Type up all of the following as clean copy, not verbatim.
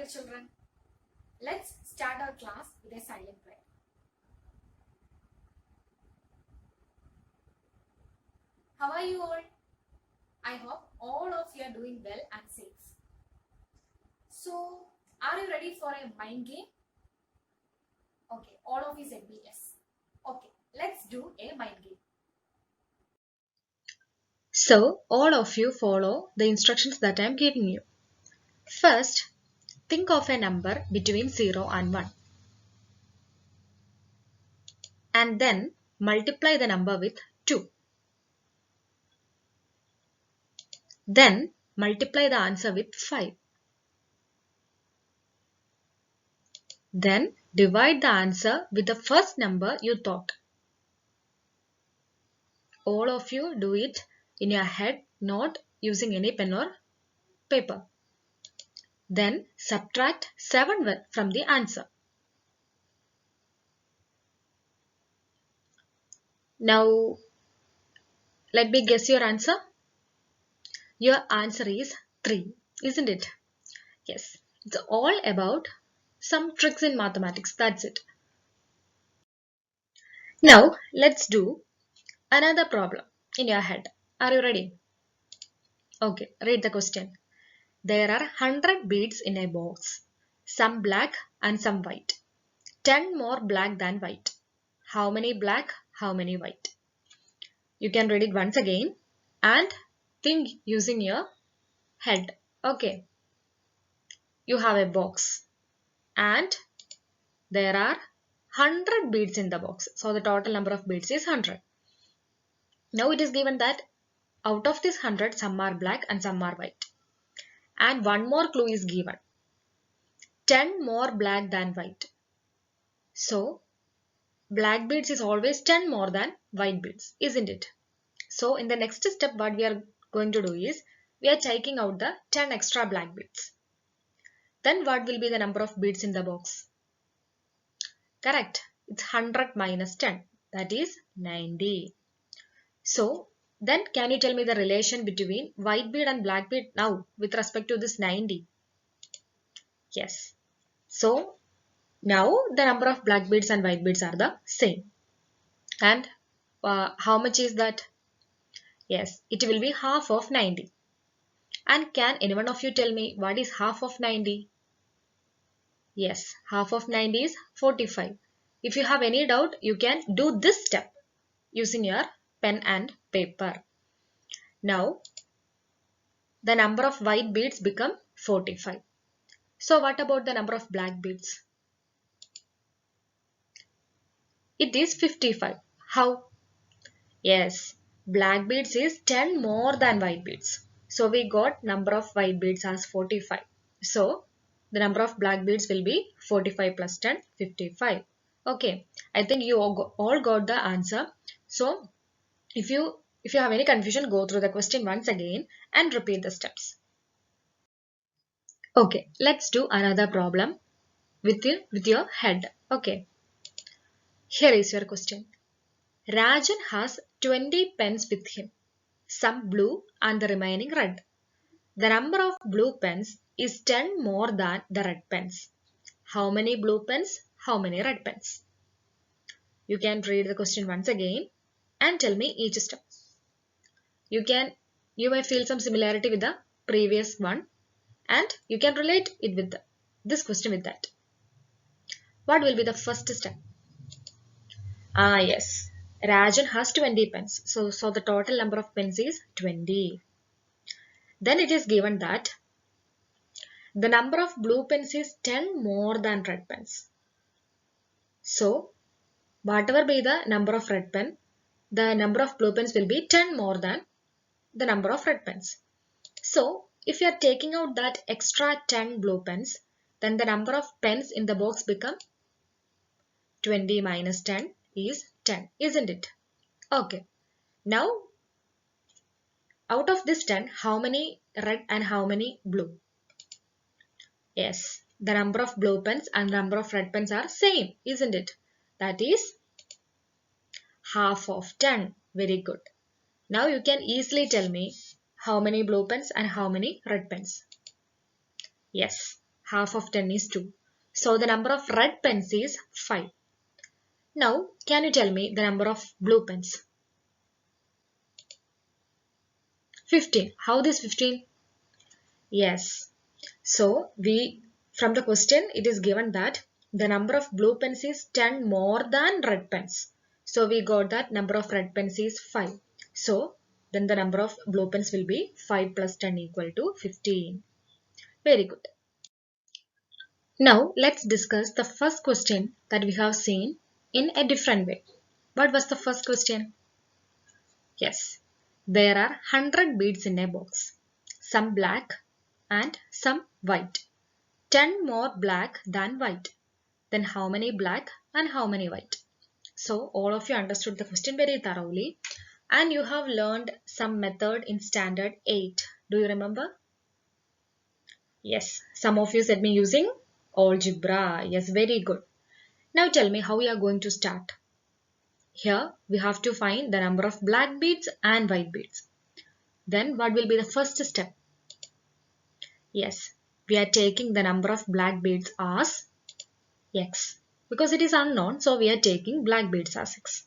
children. Let's start our class with a silent prayer. How are you all? I hope all of you are doing well and safe. So, are you ready for a mind game? Okay, all of you said yes. Okay, let's do a mind game. So, all of you follow the instructions that I am giving you. First, think of a number between 0 and 1. And then multiply the number with 2. Then multiply the answer with 5. Then divide the answer with the first number you thought. All of you do it in your head, not using any pen or paper. Then subtract 7 from the answer. Now, let me guess your answer. Your answer is 3, isn't it? Yes, it's all about some tricks in mathematics. That's it. Now, let's do another problem in your head. Are you ready? Okay, read the question. There are 100 beads in a box, some black and some white. 10 more black than white. How many black? How many white? You can read it once again and think using your head. Okay. You have a box and there are 100 beads in the box. So the total number of beads is 100. Now it is given that out of this 100, some are black and some are white. And one more clue is given. 10 more black than white. So black beads is always 10 more than white beads, isn't it? So in the next step, what we are going to do is, we are checking out the 10 extra black beads. Then what will be the number of beads in the box? Correct. It's 100 minus 10. That is 90. So then can you tell me the relation between white bead and black bead now with respect to this 90? Yes. So now the number of black beads and white beads are the same. And how much is that? Yes, it will be half of 90. And can any one of you tell me what is half of 90? Yes, half of 90 is 45. If you have any doubt, you can do this step using your pen and paper. Now, the number of white beads become 45. So, what about the number of black beads? It is 55. How? Yes, black beads is 10 more than white beads. So, we got number of white beads as 45. So, the number of black beads will be 45 plus 10, 55. Okay, I think you all got the answer. So, if you have any confusion, go through the question once again and repeat the steps. Okay, let's do another problem with your head. Okay, here is your question. Rajan has 20 pens with him, some blue and the remaining red. The number of blue pens is 10 more than the red pens. How many blue pens? How many red pens? You can read the question once again and tell me each step. You may feel some similarity with the previous one and you can relate it with this question with that. What will be the first step? Yes. Rajan has 20 pens. So the total number of pens is 20. Then it is given that the number of blue pens is 10 more than red pens. So whatever be the number of red pen, the number of blue pens will be 10 more than the number of red pens. So if you are taking out that extra 10 blue pens, then the number of pens in the box become 20 minus 10 is 10, isn't it? Okay. Now, out of this 10, how many red and how many blue? Yes, the number of blue pens and number of red pens are same, isn't it? That is half of 10. Very good. Now you can easily tell me how many blue pens and how many red pens. Yes, half of 10 is 2. So the number of red pens is 5. Now, can you tell me the number of blue pens? 15. How this 15? Yes. So, from the question it is given that the number of blue pens is 10 more than red pens. So, we got that number of red pens is 5. So, then the number of blue pens will be 5 plus 10 equal to 15. Very good. Now, let's discuss the first question that we have seen in a different way. What was the first question? Yes, there are 100 beads in a box. Some black and some white. 10 more black than white. Then how many black and how many white? So all of you understood the question very thoroughly and you have learned some method in standard 8. Do you remember? Yes, some of you said me using algebra. Yes, very good. Now tell me how we are going to start. Here we have to find the number of black beads and white beads. Then what will be the first step? Yes, we are taking the number of black beads as x. Because it is unknown, so we are taking black beads as x.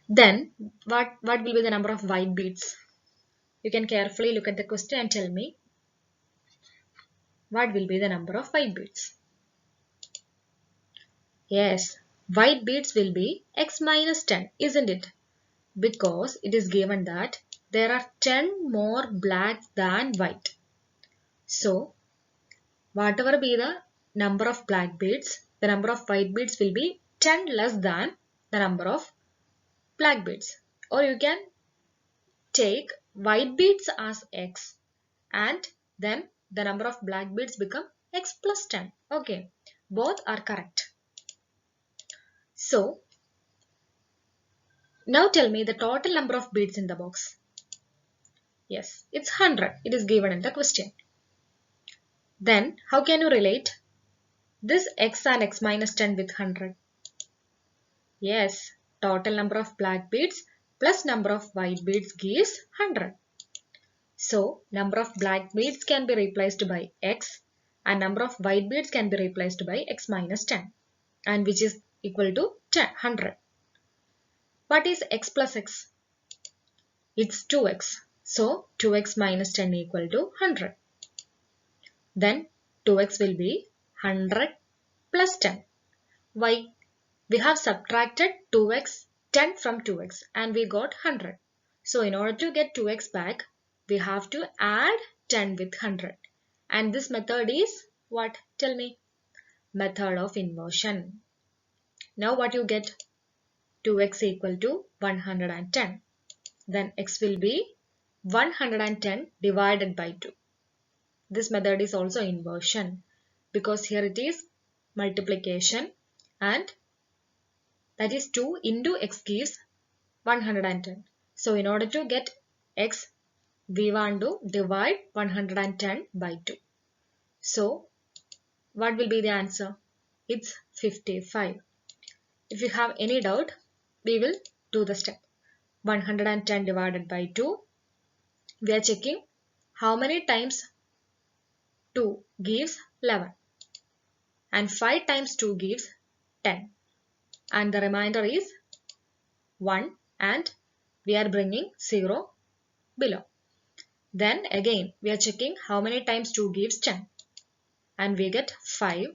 Then what will be the number of white beads? You can carefully look at the question and tell me what will be the number of white beads. Yes, white beads will be x minus 10, isn't it? Because it is given that there are 10 more black than white. So, whatever be the number of black beads, the number of white beads will be 10 less than the number of black beads. Or you can take white beads as x and then the number of black beads become x plus 10. Okay, both are correct. So, now tell me the total number of beads in the box. Yes, it's 100. It is given in the question. Then, how can you relate this x and x minus 10 with 100? Yes, total number of black beads plus number of white beads gives 100. So, number of black beads can be replaced by x and number of white beads can be replaced by x minus 10 and which is equal to 100. What is x plus x? It's 2x. So, 2x minus 10 equal to 100. Then 2x will be 100 plus 10. Why? We have subtracted 2x, 10 from 2x and we got 100. So in order to get 2x back, we have to add 10 with 100. And this method is what? Tell me. Method of inversion. Now what you get? 2x equal to 110. Then x will be 110 divided by 2. This method is also inversion because here it is multiplication and that is 2 into x gives 110. So in order to get x, we want to divide 110 by 2. So what will be the answer? It's 55. If you have any doubt, we will do the step. 110 divided by 2. We are checking how many times 2 gives 11 and 5 times 2 gives 10 and the remainder is 1 and we are bringing 0 below. Then again we are checking how many times 2 gives 10 and we get 5,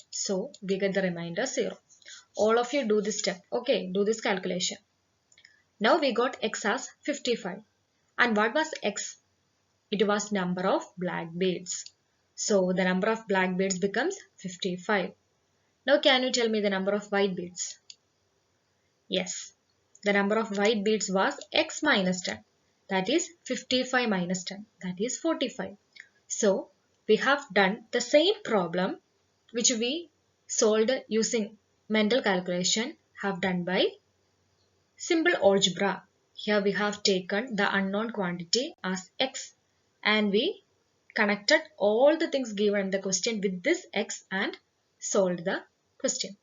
so we get the remainder 0. All of you do this step. Okay, do this calculation. Now we got x as 55 and what was x? It was number of black beads. So the number of black beads becomes 55. Now can you tell me the number of white beads? Yes, the number of white beads was x minus 10. That is 55 minus 10. That is 45. So we have done the same problem which we solved using mental calculation have done by simple algebra. Here we have taken the unknown quantity as x and we connected all the things given in the question with this x and solved the question.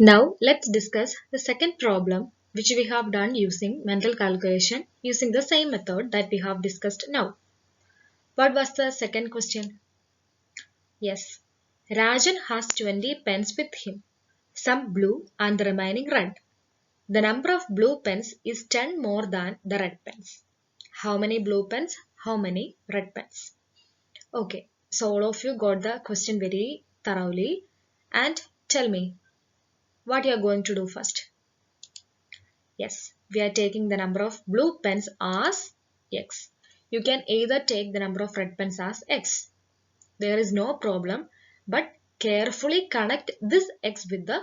Now let's discuss the second problem which we have done using mental calculation using the same method that we have discussed now. What was the second question? Yes. Rajan has 20 pens with him, some blue and the remaining red. The number of blue pens is 10 more than the red pens. How many blue pens? How many red pens? Okay, so all of you got the question very thoroughly, and tell me what you are going to do first. Yes, we are taking the number of blue pens as x. You can either take the number of red pens as x. There is no problem, but carefully connect this x with the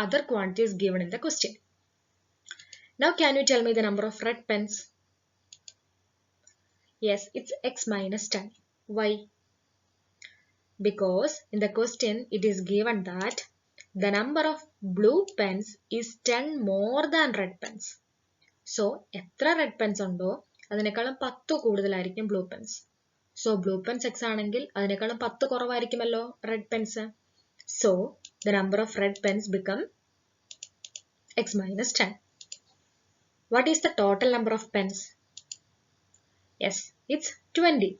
other quantities given in the question. Now can you tell me the number of red pens? Yes, it's x minus 10. Why? Because in the question it is given that the number of blue pens is 10 more than red pens. So, എത്ര red pens ഉണ്ടോ അതിനേക്കാളും 10 കൂടുതലായിരിക്കും blue pens. So, blue pens x ആണെങ്കിൽ അതിനേക്കാളും 10 കുറവായിരിക്കുമല്ലോ red pens. So, the number of red pens become x minus 10. What is the total number of pens? Yes, it's 20.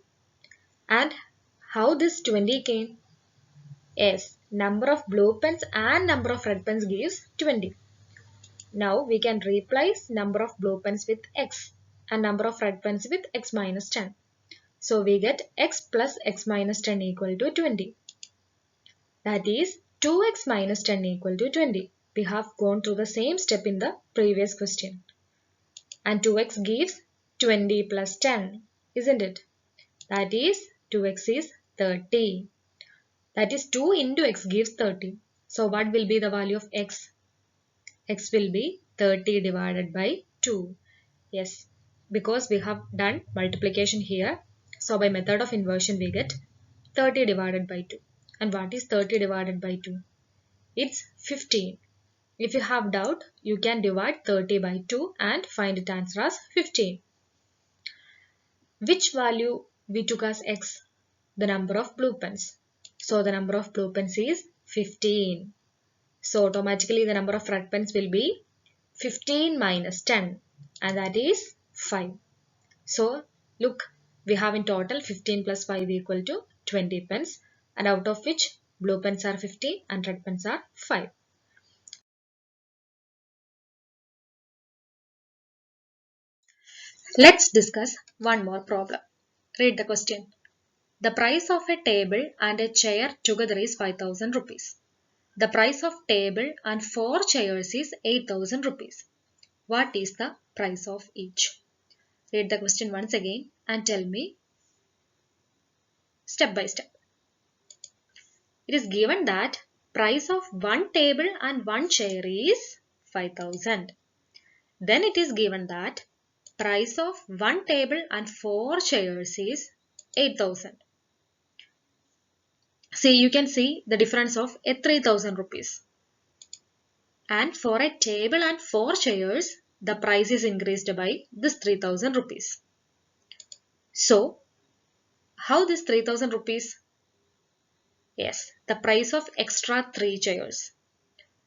And how this 20 came? Yes, number of blue pens and number of red pens gives 20. Now we can replace number of blue pens with x and number of red pens with x minus 10. So we get x plus x minus 10 equal to 20. That is 2x minus 10 equal to 20. We have gone through the same step in the previous question. And 2x gives 20 plus 10, isn't it? That is 2x is 30. That is 2 into x gives 30. So what will be the value of x? X will be 30 divided by 2. Yes, because we have done multiplication here. So by method of inversion we get 30 divided by 2. And what is 30 divided by 2? It's 15. If you have doubt, you can divide 30 by 2 and find its answer as 15. Which value we took as x? The number of blue pens. So the number of blue pens is 15. So automatically the number of red pens will be 15 minus 10, and that is 5. So look, we have in total 15 plus 5 equal to 20 pens, and out of which blue pens are 15 and red pens are 5. Let's discuss one more problem. Read the question. The price of a table and a chair together is 5,000 rupees. The price of table and 4 chairs is 8,000 rupees. What is the price of each? Read the question once again and tell me step by step. It is given that price of one table and one chair is 5,000. Then it is given that price of one table and 4 chairs is 8,000. See, you can see the difference of 3,000 rupees. And for a table and 4 chairs, the price is increased by this 3,000 rupees. So, how this 3,000 rupees? Yes, the price of extra 3 chairs.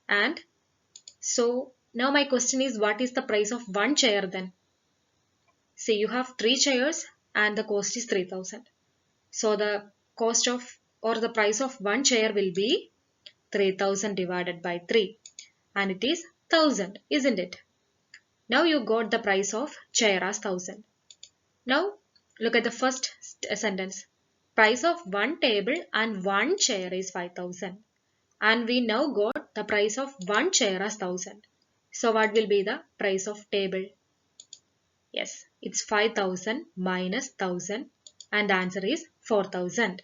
And so, now my question is, what is the price of one chair then? See, you have 3 chairs and the cost is 3,000. So, the cost of or the price of one chair will be 3,000 divided by 3. And it is 1,000, isn't it? Now you got the price of chair as 1,000. Now, look at the first sentence. Price of one table and one chair is 5,000. And we now got the price of one chair as 1,000. So what will be the price of table? Yes, it's 5,000 minus 1,000 and the answer is 4,000.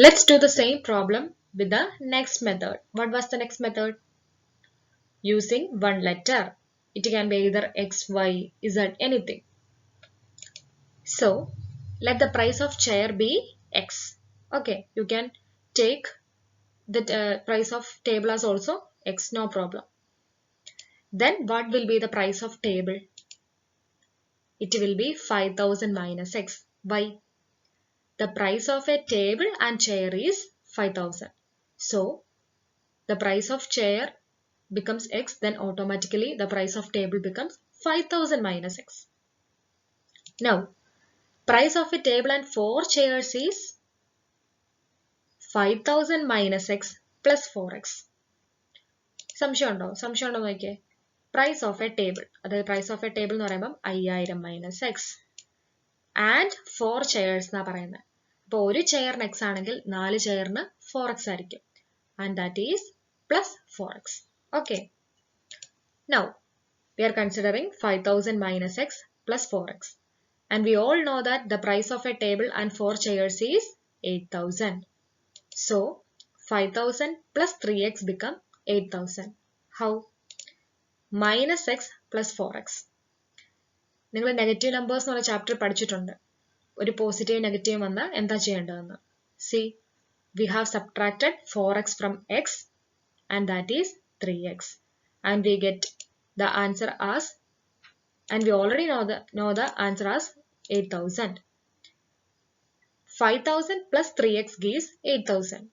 Let's do the same problem with the next method. What was the next method? Using one letter. It can be either X, Y, Z, anything. So, let the price of chair be X. Okay, you can take the price of table as also X, no problem. Then what will be the price of table? It will be 5,000 minus X. Why? The price of a table and chair is 5,000. So, the price of chair becomes X, then automatically the price of table becomes 5,000 minus X. Now, price of a table and 4 chairs is 5000 minus x plus 4x. സംശയം ഉണ്ടോ നോക്കിയേ. Price of A table, അതായത് price of A table എന്ന് പറയുമ്പോൾ 5000 minus X and 4 chairs എന്നാ പറയുന്നത്. അപ്പോൾ ഒരു ചെയറിന് എക്സ് ആണെങ്കിൽ 4 ചെയറിന് 4x ആയിരിക്കും. And that is plus 4x. Okay, now we are considering 5000 minus x plus 4x. And we all know that the price of a table and 4 chairs is 8000. So 5000 plus 3x become 8000. How? Minus x plus 4x. നിങ്ങൾ negative numbers എന്ന് പറഞ്ഞ chapter പഠിച്ചിട്ടുണ്ട്. ഒരു positive negative വന്നാൽ എന്താ ചെയ്യേണ്ടതെന്ന്. See, we have subtracted 4x from x and that is 3x. And we get the answer as, and we already know the answer as 8000. 5000 plus 3x gives 8000.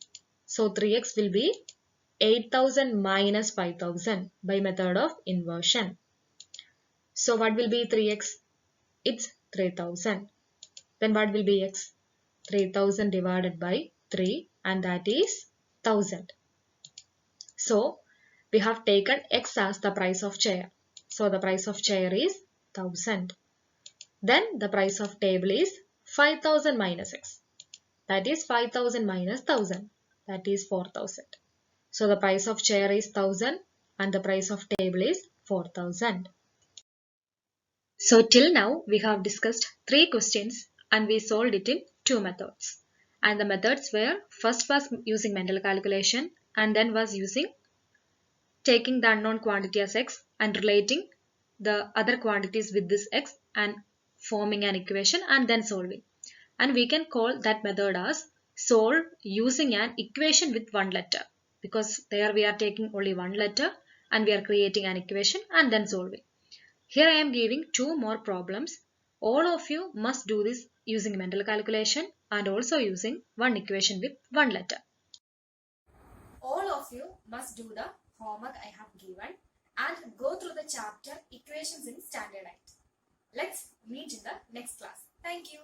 So 3x will be 8000 minus 5000 by method of inversion. So what will be 3x? It's 3000. Then what will be x? 3000 divided by 3 and that is 1000. So we have taken x as the price of chair. So the price of chair is 1000. Then the price of table is 5000 minus x. That is 5000 minus 1000. That is 4000. So the price of chair is 1000 and the price of table is 4000. So till now we have discussed 3 questions and we solved it in 2 methods. And the methods were, first was using mental calculation and then was using taking the unknown quantity as x and relating the other quantities with this x and forming an equation and then solving. And we can call that method as solve using an equation with one letter, because there we are taking only one letter and we are creating an equation and then solving. Here I am giving 2 more problems. All of you must do this using mental calculation and also using one equation with one letter. All of you must do the homework I have given and go through the chapter Equations in Standard 8. Let's meet in the next class. Thank you.